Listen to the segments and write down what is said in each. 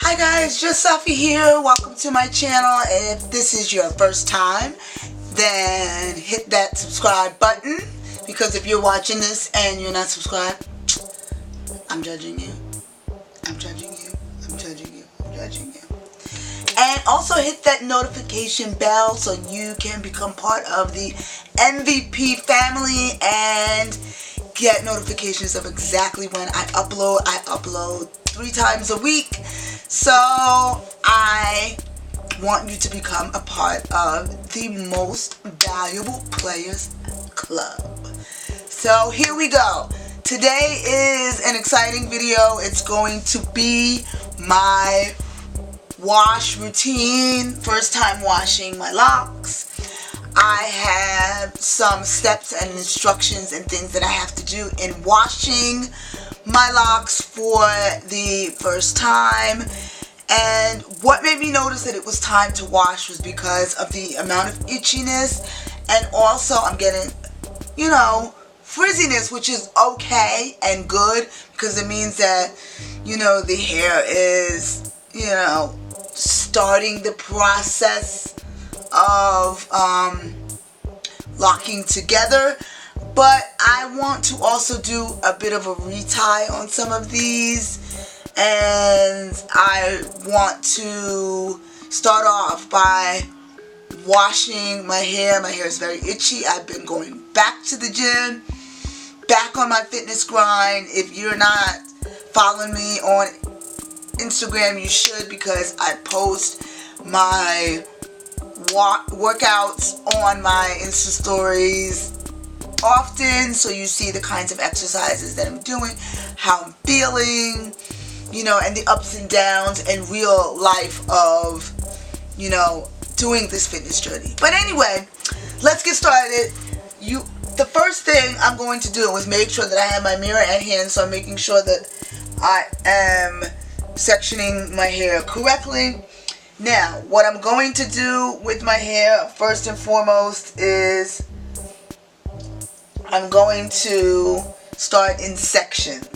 Hi guys, just Safi here. Welcome to my channel. If this is your first time, then hit that subscribe button, because if you're watching this and you're not subscribed, I'm judging you. I'm judging you. I'm judging you. I'm judging you. And also hit that notification bell so you can become part of the MVP family and get notifications of exactly when I upload. I upload 3 times a week. So I want you to become a part of the most valuable players club. So here we go. Today is an exciting video. It's going to be my wash routine, first time washing my locks. I have some steps and instructions and things that I have to do in washing my locks for the first time. And what made me notice that it was time to wash was because of the amount of itchiness, and also I'm getting, you know, frizziness, which is okay and good because it means that, you know, the hair is, you know, starting the process of locking together. But I want to also do a bit of a retie on some of these, and I want to start off by washing my hair. My hair is very itchy. I've been going back to the gym, back on my fitness grind. If you're not following me on Instagram, you should, because I post my workouts on my Insta stories often, so you see the kinds of exercises that I'm doing, how I'm feeling, you know, and the ups and downs and real life of, you know, doing this fitness journey. But anyway, let's get started. The first thing I'm going to do is make sure that I have my mirror at hand, so I'm making sure that I am sectioning my hair correctly. Now, what I'm going to do with my hair first and foremost is I'm going to start in sections.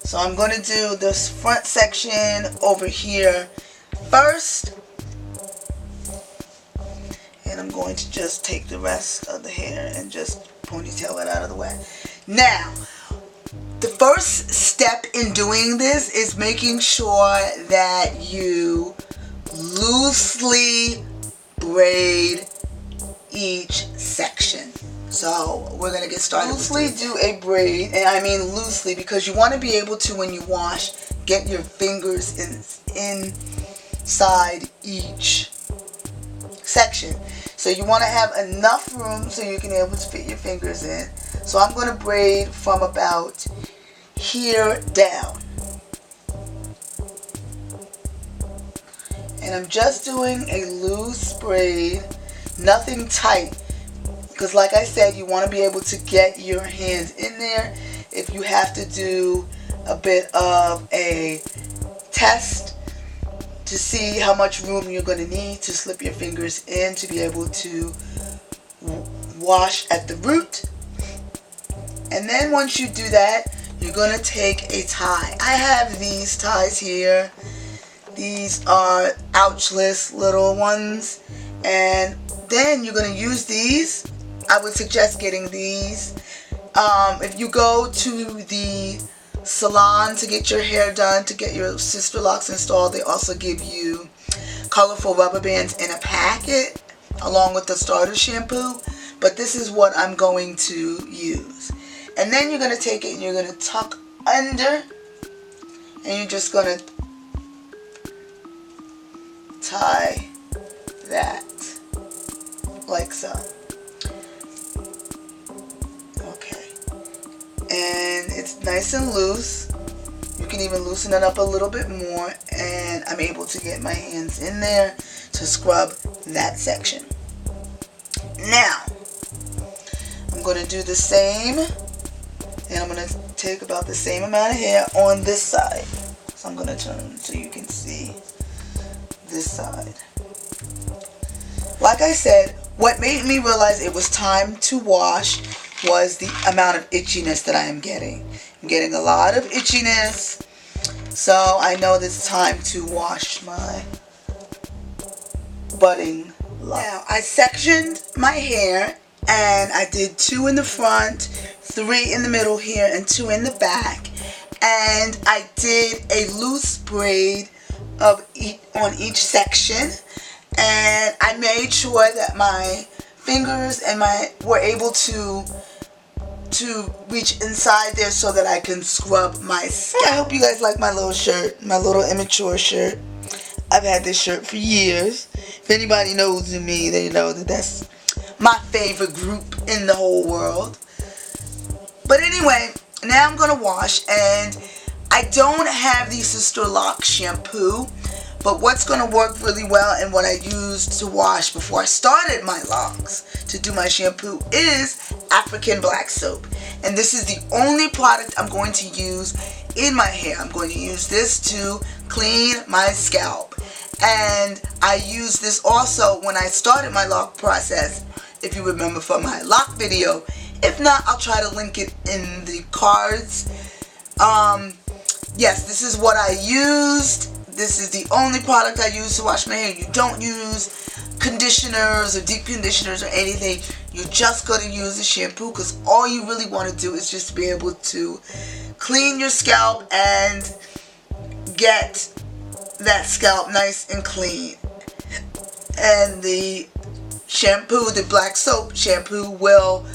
So I'm going to do this front section over here first, and I'm going to just take the rest of the hair and just ponytail it out of the way. Now, the first step in doing this is making sure that you loosely braid each section. So we're going to get started. Loosely do a braid, and I mean loosely because you want to be able to, when you wash, get your fingers inside each section. So you want to have enough room so you can be able to fit your fingers in. So I'm going to braid from about here down. And I'm just doing a loose braid, nothing tight, because like I said, you want to be able to get your hands in there. If you have to do a bit of a test to see how much room you're going to need to slip your fingers in to be able to wash at the root. And then once you do that, you're going to take a tie. I have these ties here. These are ouchless little ones. And then you're going to use these. I would suggest getting these. If you go to the salon to get your hair done, to get your sister locks installed, they also give you colorful rubber bands in a packet along with the starter shampoo. But this is what I'm going to use. And then you're going to take it and you're going to tuck under, and you're just going to tie that like so. Okay. And it's nice and loose. You can even loosen it up a little bit more, and I'm able to get my hands in there to scrub that section. Now, I'm going to do the same, and I'm going to take about the same amount of hair on this side. So I'm going to turn so you can see this side. Like I said, What made me realize it was time to wash was the amount of itchiness that I am getting. I'm getting a lot of itchiness, so I know that it's time to wash my budding locks. Now, I sectioned my hair, and I did 2 in the front, 3 in the middle here, and 2 in the back. And I did a loose braid on each section, and I made sure that my fingers and were able to reach inside there so that I can scrub my scalp. I hope you guys like my little shirt, my little immature shirt. I've had this shirt for years. If anybody knows me, they know that that's my favorite group in the whole world. But anyway, now I'm going to wash, and I don't have the Sister Locs shampoo, but what's going to work really well and what I used to wash before I started my locks to do my shampoo is African black soap. And this is the only product I'm going to use in my hair. I'm going to use this to clean my scalp. And I used this also when I started my lock process, if you remember from my lock video. If not, I'll try to link it in the cards. Yes, this is what I used. This is the only product I use to wash my hair. You don't use conditioners or deep conditioners or anything. You're just going to use the shampoo, because all you really want to do is just be able to clean your scalp and get that scalp nice and clean. And the shampoo, the black soap shampoo, will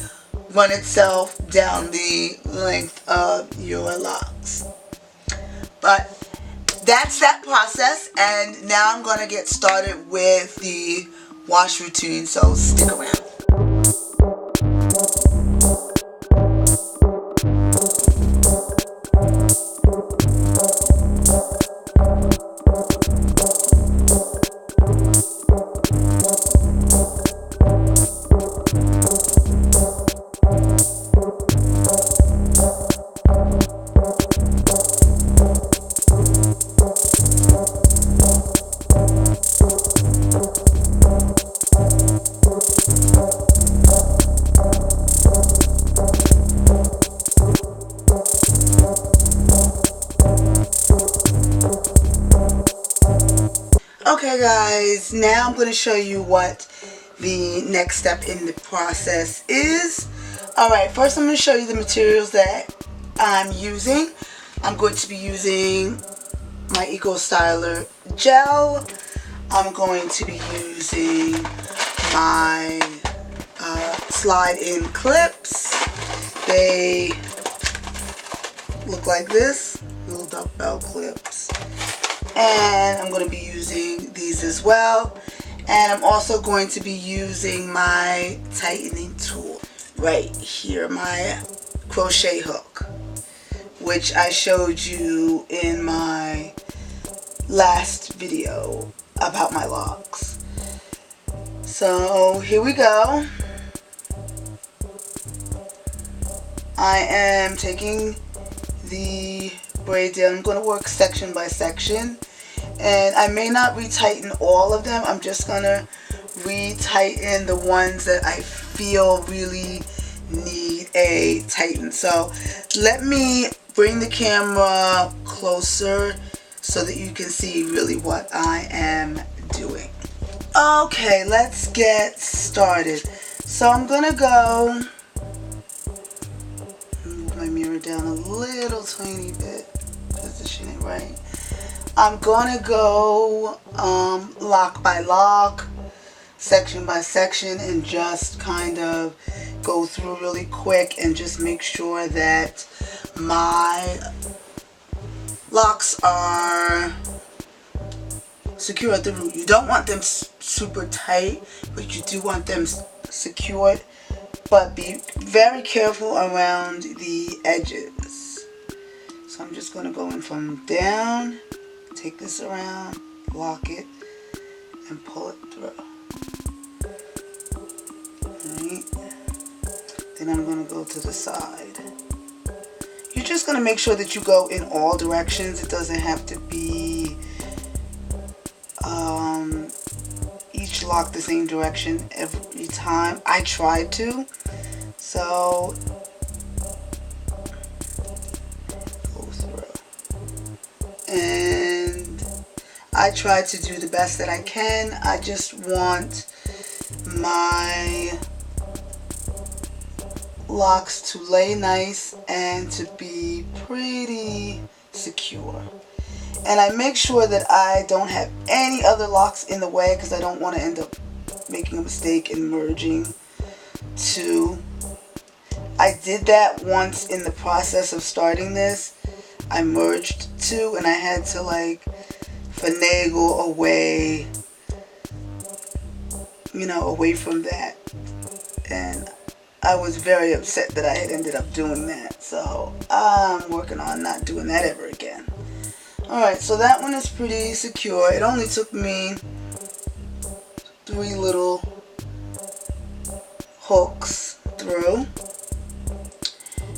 run itself down the length of your locks. But that's that process, and now I'm going to get started with the wash routine, so stick around. Okay guys, now I'm going to show you what the next step in the process is. Alright, first I'm going to show you the materials that I'm using. I'm going to be using my Eco Styler gel. I'm going to be using my slide-in clips. They look like this, little dumbbell clips. And I'm going to be using these as well. And I'm also going to be using my tightening tool right here, my crochet hook, which I showed you in my last video about my locks. So here we go. I am taking the braid down. I'm going to work section by section, and I may not retighten all of them. I'm just going to retighten the ones that I feel really need a tighten. So let me bring the camera closer so that you can see really what I am doing. Okay, let's get started. So I'm going to go, move my mirror down a little tiny bit, position it right. I'm going to go lock by lock, section by section, and just kind of go through really quick and just make sure that my locks are secure at the root. You don't want them super tight, but you do want them secured. But be very careful around the edges. So I'm just going to go in from down, take this around, lock it, and pull it through. Alright. Then I'm going to go to the side. You're just going to make sure that you go in all directions. It doesn't have to be each lock the same direction every time. I tried to. So go through. And I try to do the best that I can. I just want my locks to lay nice and to be pretty secure. And I make sure that I don't have any other locks in the way because I don't want to end up making a mistake and merging two. I did that once in the process of starting this. I merged two and I had to like finagle away, you know, away from that. And I was very upset that I had ended up doing that. So I'm working on not doing that ever again. Alright, so that one is pretty secure. It only took me 3 little hooks through.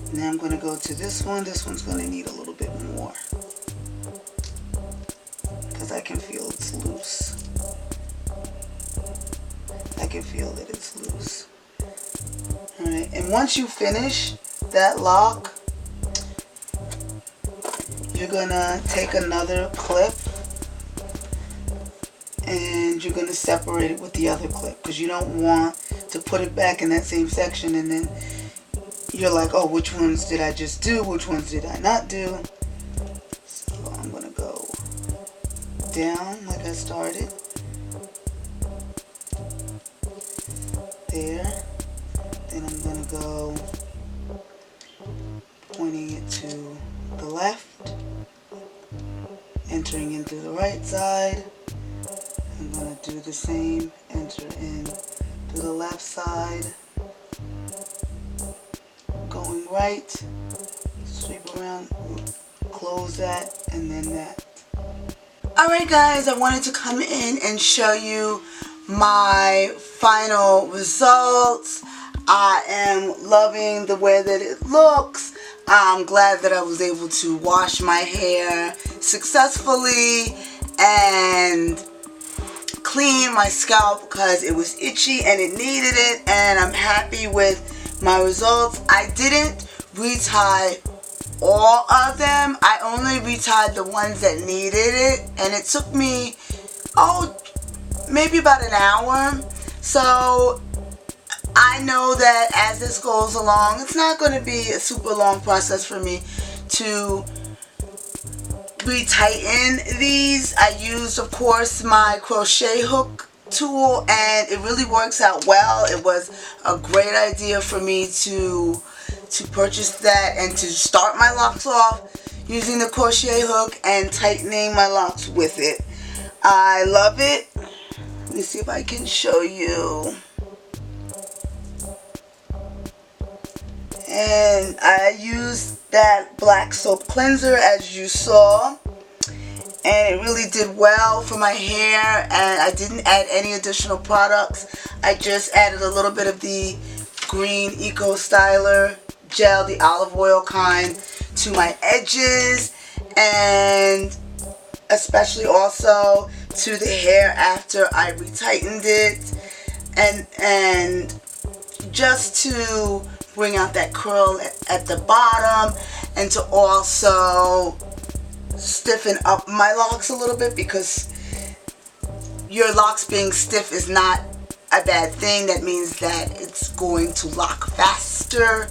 And then I'm going to go to this one. This one's going to need a little bit more, because I can feel it's loose. I can feel that it's loose. Alright, and once you finish that lock, you're going to take another clip and you're going to separate it with the other clip, because you don't want to put it back in that same section and then you're like, oh, which ones did I just do? Which ones did I not do? So I'm going to go down like I started. There. Then I'm going to go pointing it to the left, entering into the right side. I'm going to do the same, enter in to the left side, going right, sweep around, close that, and then that. Alright guys, I wanted to come in and show you my final results. I am loving the way that it looks. I'm glad that I was able to wash my hair successfully and clean my scalp because it was itchy and it needed it, and I'm happy with my results. I didn't retie all of them. I only retied the ones that needed it, and it took me, maybe about an hour. So I know that as this goes along, it's not going to be a super long process for me to retighten these. I used, of course, my crochet hook tool, and it really works out well. It was a great idea for me to purchase that and to start my locks off using the crochet hook and tightening my locks with it. I love it. Let me see if I can show you. And I used that black soap cleanser as you saw, and it really did well for my hair, and I didn't add any additional products. I just added a little bit of the green Eco Styler gel, the olive oil kind, to my edges, and especially also to the hair after I retightened it, and just to bring out that curl at the bottom, and to also stiffen up my locks a little bit, because your locks being stiff is not a bad thing. That means that it's going to lock faster.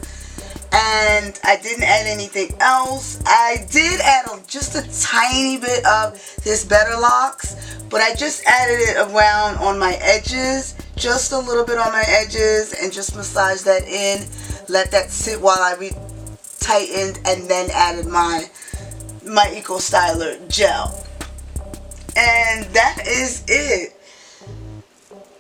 And I didn't add anything else. I did add just a tiny bit of this Better Locks, but I just added it around on my edges, just a little bit on my edges, and just massage that in, let that sit while I retightened, and then added my Eco Styler gel. And that is it.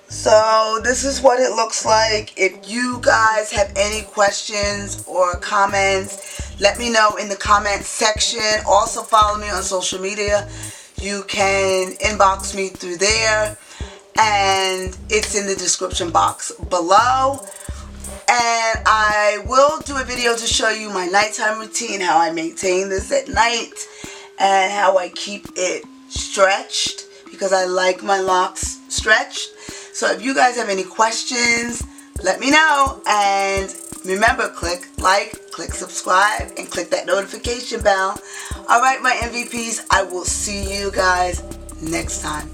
So this is what it looks like. If you guys have any questions or comments, let me know in the comments section. Also follow me on social media. You can inbox me through there, and it's in the description box below. And I will do a video to show you my nighttime routine, how I maintain this at night, and how I keep it stretched, because I like my locks stretched. So if you guys have any questions, let me know. And remember, click like, click subscribe, and click that notification bell. Alright, my MVPs, I will see you guys next time.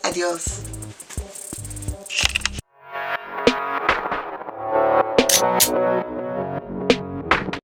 Adios.